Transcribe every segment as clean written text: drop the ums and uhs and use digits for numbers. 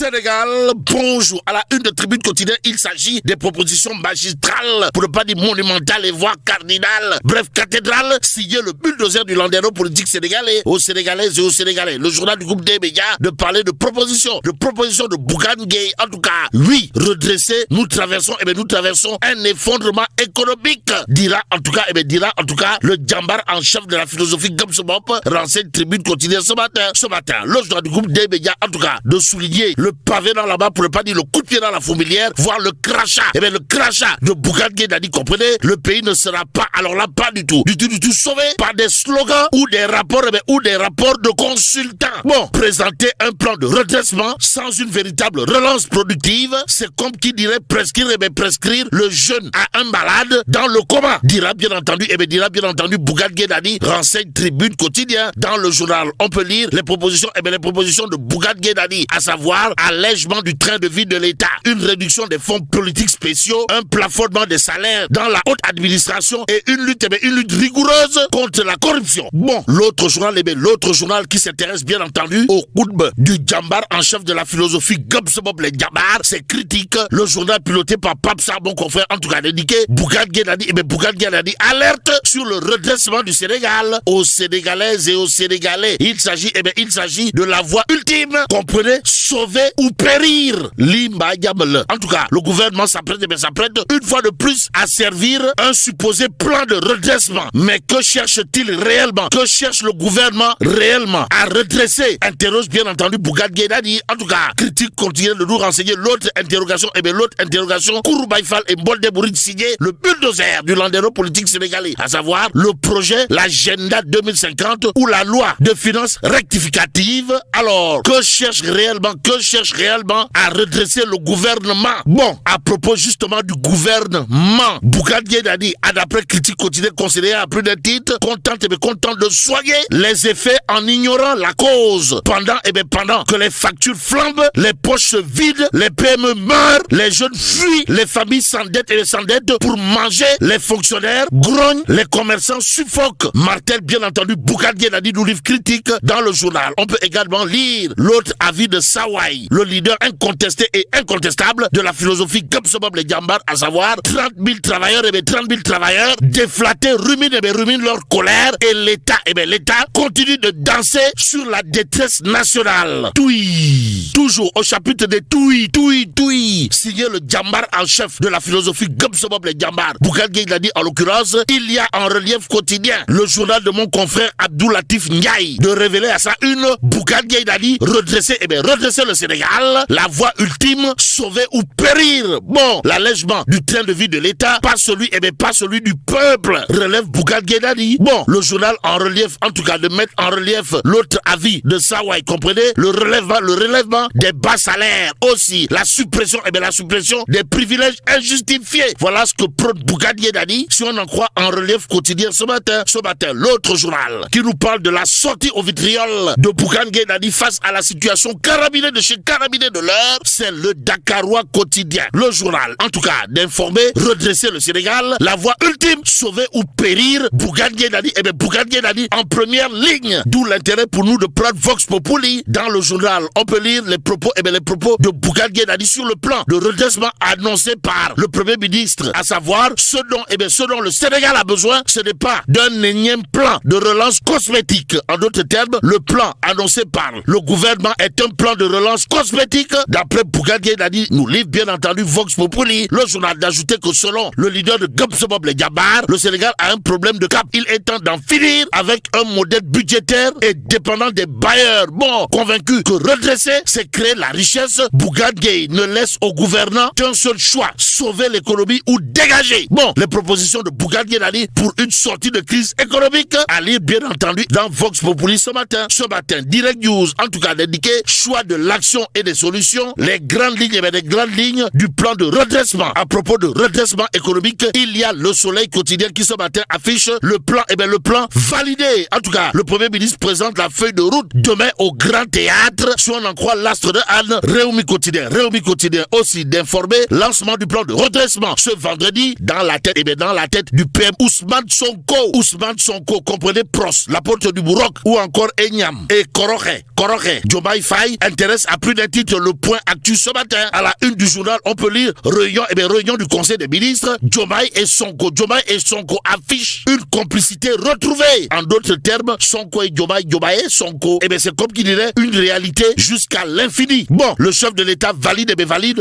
Sénégal, bonjour. À la une de Tribune quotidienne, il s'agit des propositions magistrales, pour ne pas dire monumentales et voire cardinales, bref, cathédrales, signées le bulldozer du landerneau politique sénégalais, aux Sénégalaises et aux Sénégalais. Le journal du groupe des médias de parler de propositions de Bougane Gueye. En tout cas, oui, redresser, nous traversons un effondrement économique, dira en tout cas le djambar en chef de la philosophie Gabsobop, renseigne Tribune quotidienne ce matin. Le journal du groupe des médias, en tout cas, de souligner le pavé dans la main, pour ne pas dire le coup de pied dans la fourmilière, voire le crachat. Le crachat de Bougane Gueye Dany, comprenez, le pays ne sera pas, alors là, pas du tout sauvé par des slogans ou des rapports, de consultants. Bon, présenter un plan de redressement sans une véritable relance productive, c'est comme qui dirait prescrire le jeune à un malade dans le coma. Dira bien entendu Bougane Gueye Dany, renseigne Tribune quotidien. Dans le journal, on peut lire les propositions de Bougane Gueye Dany, à savoir allègement du train de vie de l'État, une réduction des fonds politiques spéciaux, un plafonnement des salaires dans la haute administration et une lutte rigoureuse contre la corruption. Bon, l'autre journal qui s'intéresse bien entendu au coup du djambar en chef de la philosophie Gabsobob les djambar, c'est critique. Le journal piloté par Pape Sarr, mon confrère, en tout cas indiqué, Bougane Gueye Dany alerte sur le redressement du Sénégal, aux Sénégalaises et aux Sénégalais. Il s'agit de la voie ultime, comprenez, sauver ou périr. Limba Yamel. En tout cas, le gouvernement s'apprête une fois de plus à servir un supposé plan de redressement. Mais que cherche-t-il réellement? Que cherche le gouvernement réellement à redresser? Interroge bien entendu Bougane Gueye Dany. En tout cas, critique continue de nous renseigner l'autre interrogation, Kouroubaï Fall et Mbolde Bouride signé le bulldozer du landerneau politique sénégalais, à savoir le projet, l'agenda 2050 ou la loi de finances rectificative. Alors, que cherche réellement à redresser le gouvernement? Bon, à propos justement du gouvernement, Bougane Gueye Dany a, d'après critique quotidienne, considéré à plus d'un titre, content de soigner les effets en ignorant la cause. Pendant que les factures flambent, les poches se vident, les PME meurent, les jeunes fuient, les familles s'endettent pour manger, les fonctionnaires grognent, les commerçants suffoquent. Martel, bien entendu, Bougane Gueye Dany nous livre critique dans le journal. On peut également lire l'autre avis de Sawai, le leader incontesté et incontestable de la philosophie Gabsobob les djambar, à savoir 30 000 travailleurs déflatés ruminent leur colère, et l'État continue de danser sur la détresse nationale. Touy, toujours au chapitre des Touy, signé le djambar en chef de la philosophie Gabsobob les djambar, Bougane Gueye Dany en l'occurrence. Il y a en relief quotidien le journal de mon confrère Abdoulatif Ndiaye de révéler à sa une Bougane Gueye Dany redresser le Sénégal, la voie ultime, sauver ou périr. Bon, l'allègement du train de vie de l'État, pas celui du peuple, relève Bougane Gueye Dany. Bon, le journal en relief, en tout cas de mettre en relief l'autre avis de Sawai, comprenez, le relèvement des bas salaires, aussi la suppression des privilèges injustifiés. Voilà ce que prône Bougane Gueye Dany, si on en croit en relief quotidien ce matin. L'autre journal qui nous parle de la sortie au vitriol de Bougane Gueye Dany face à la situation carabinée de chez carabinée de l'heure, c'est le Dakarois quotidien. Le journal, en tout cas, d'informer, redresser le Sénégal, la voie ultime, sauver ou périr. Bougane Gueye Dany en première ligne. D'où l'intérêt pour nous de prendre Vox Populi. Dans le journal, on peut lire les propos de Bougane Gueye Dany sur le plan de redressement annoncé par le Premier ministre, à savoir ce dont le Sénégal a besoin, ce n'est pas d'un énième plan de relance cosmétique. En d'autres termes, le plan annoncé par le gouvernement est un plan de relance cosmétique. D'après Bougane Gueye Dany, nous livre bien entendu Vox Populi. Le journal d'ajouter que selon le leader de Gabsobob les djambar, le Sénégal a un problème de cap. Il est temps d'en finir avec un modèle budgétaire et dépendant des bailleurs. Bon, convaincu que redresser, c'est créer la richesse, Bougane Gueye ne laisse aux gouvernants qu'un seul choix, sauver l'économie ou dégager. Bon, les propositions de Bougane Gueye Dany pour une sortie de crise économique à lire bien entendu dans Vox Populi ce matin. Direct News, en tout cas d'indiquer choix de l'action et des solutions, les grandes lignes du plan de redressement. À propos de redressement économique, il y a le Soleil quotidien qui ce matin affiche le plan validé. En tout cas, le Premier ministre présente la feuille de route demain au Grand Théâtre, si on en croit l'astre de Anne. Réumi quotidien aussi d'informer lancement du plan de redressement ce vendredi dans la tête du PM Ousmane Sonko, comprenez Pros, l'apôtre du Bourroc ou encore Enyam et Koroche. Diomaye Faye intéresse à plus plus d'un titre, le point actu ce matin. À la une du journal, on peut lire réunion du Conseil des ministres. Diomaye et Sonko affichent une complicité retrouvée. En d'autres termes, Sonko et Diomaye et Sonko. C'est comme qui dirait une réalité jusqu'à l'infini. Bon, le chef de l'État valide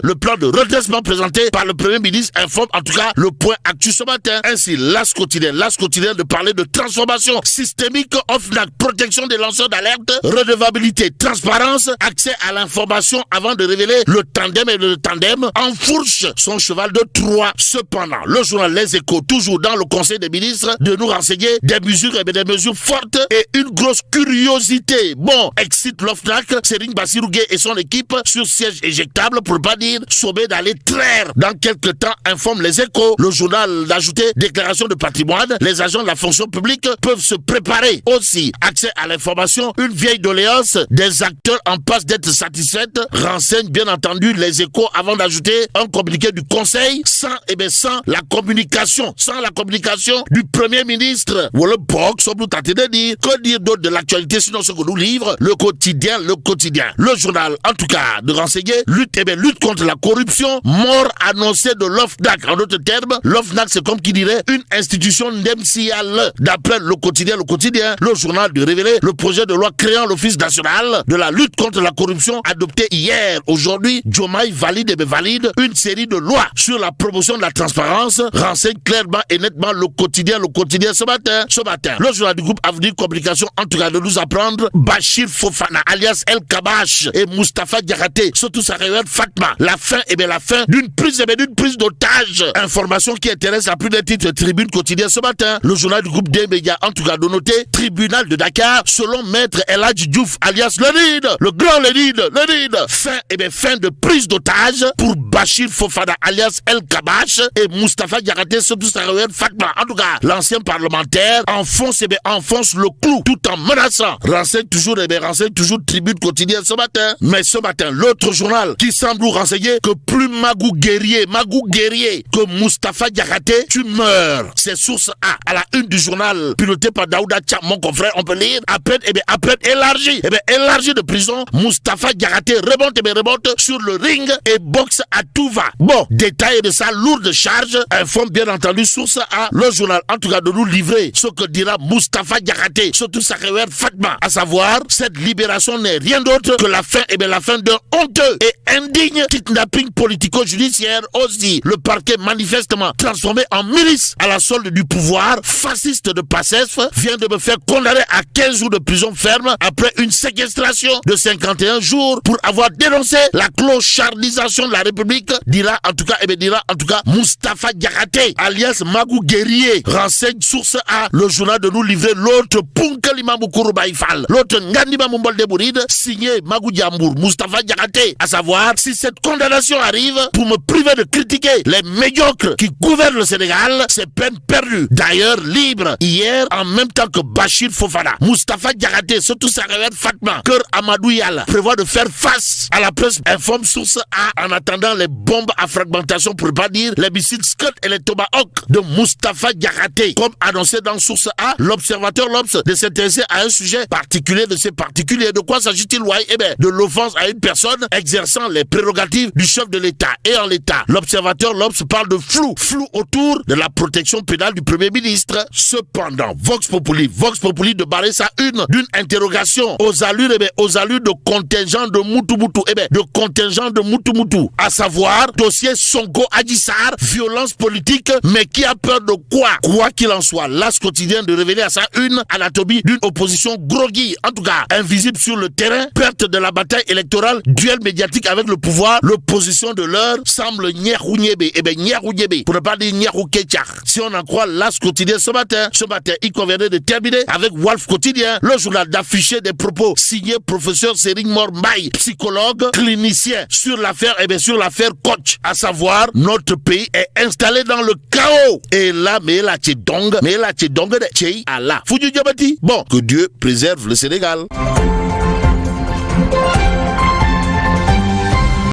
le plan de redressement présenté par le Premier ministre, informe en tout cas le point actu ce matin. Ainsi, l'As quotidien de parler de transformation systémique, OFNAC, protection des lanceurs d'alerte, redevabilité, transparence, accès à l'information avant de révéler le tandem enfourche son cheval de Troie. Cependant, le journal Les Échos, toujours dans le Conseil des ministres, de nous renseigner des mesures fortes et une grosse curiosité. Bon, excite l'OFNAC, Serigne Bassirou Gueye et son équipe sur siège éjectable, pour pas dire sommé d'aller traire. Dans quelques temps, informe Les Échos, le journal d'ajouter déclaration de patrimoine, les agents de la fonction publique peuvent se préparer. Aussi, accès à l'information, une vieille doléance des acteurs en passe d'être satisfaite, renseigne bien entendu Les Échos avant d'ajouter un communiqué du Conseil sans la communication du Premier ministre. Ou le box, on peut tenter de dire, que dire d'autre de l'actualité sinon ce que nous livre le quotidien. Le journal, en tout cas, de renseigner, lutte contre la corruption, mort annoncée de l'OFNAC. En d'autres termes, l'OFNAC, c'est comme qui dirait une institution ndemsiale. D'après le quotidien, le journal de révéler le projet de loi créant l'Office national de la lutte contre la corruption adopté hier. Aujourd'hui, Diomaye valide une série de lois sur la promotion de la transparence, renseigne clairement et nettement le quotidien ce matin. Le journal du groupe Avenir Communication, en tout cas, de nous apprendre Bachir Fofana, alias El Kabash, et Moustapha Diakhaté, surtout sa révérende Fatma. La fin d'une prise d'otage. Information qui intéresse à plus d'un titre Tribune Quotidien ce matin. Le journal du groupe des médias, en tout cas, de noter tribunal de Dakar, selon maître El Hadji Diouf, alias Lenid, le grand Lenid. Fin de prise d'otage pour Bachir Fofana, alias El Kabash, et Moustapha Diakhaté, surtout sa révérende Fatma. En tout cas, l'ancien parlementaire enfonce le clou tout en menaçant. Renseigne toujours Tribune Quotidien ce matin. Mais ce matin, l'autre journal qui semble nous renseigner que plus Magou guerrier que Moustapha Diakhaté, tu meurs. C'est source A. À la une du journal piloté par Daouda Tcham, mon confrère, on peut lire à peine élargi de prison, Moustapha Diakhaté remonte sur le ring et boxe à tout va. Bon, détail de sa lourde charge, informe bien entendu source A, le journal, en tout cas, de nous livrer ce que dira Moustapha Diakhaté, surtout sa révérende Fatma, à savoir, cette libération n'est rien d'autre que la fin d'un honteux et indigne kidnapping politico-judiciaire. Aussi, le parquet manifestement transformé en milice à la solde du pouvoir fasciste de PASTEF vient de me faire condamner à 15 jours de prison ferme après une séquestration de 51 jours pour avoir dénoncé la clochardisation de la République, dira en tout cas Moustapha Diakhaté, alias Magou guerrier. Renseigne source A, le journal de nous livrer l'autre Punkalima Moukourou Baïfal, l'autre Ngandima Moumbol Bouride, signé Magou Diambour, Moustapha Diakhaté. À savoir, si cette condamnation arrive pour me priver de critiquer les médiocres qui gouvernent le Sénégal, c'est peine perdue. D'ailleurs, libre hier, en même temps que Bachir Fofana, Moustapha Diakhaté, surtout sa révérende Fatma, Kër Amadou Yalla, prévoit de faire face à la presse, informe source A, en attendant les bombes à fragmentation, pour pas dire les missiles Scud et les Tomahawk de Moustapha Diakhaté. Comme annoncé dans source A, l'observateur L'Obs de s'intéresser à un sujet particulier de ces particuliers. De quoi s'agit-il, de l'offense à une personne exerçant les prérogatives du chef de l'État. Et en l'État, l'observateur L'Obs parle de flou autour de la protection pénale du Premier ministre. Cependant, Vox Populi de barrer sa une d'une interrogation aux allures de contingent de Moutou. À savoir, dossier Sonko Adji Sarr, violence politique, mais qui a peur de quoi? Quoi qu'il en soit, l'As quotidien de révéler à sa une anatomie d'une opposition groggy, en tout cas invisible sur le terrain, perte de la bataille électorale, duel médiatique avec le pouvoir, l'opposition de l'heure semble Nyerou-Niébé, pour ne pas dire Nyerou-Kétiar. Si on en croit l'As quotidien ce matin, il conviendrait de terminer avec Walf quotidien, le journal d'afficher des propos signés professeur Serigne Mor Mbaye, psychologue, clinicien, sur l'affaire Kotch, à savoir, notre pays est installé dans le chaos. Et là, mais là, t'es donc de Allah. Bon, que Dieu préserve le Sénégal.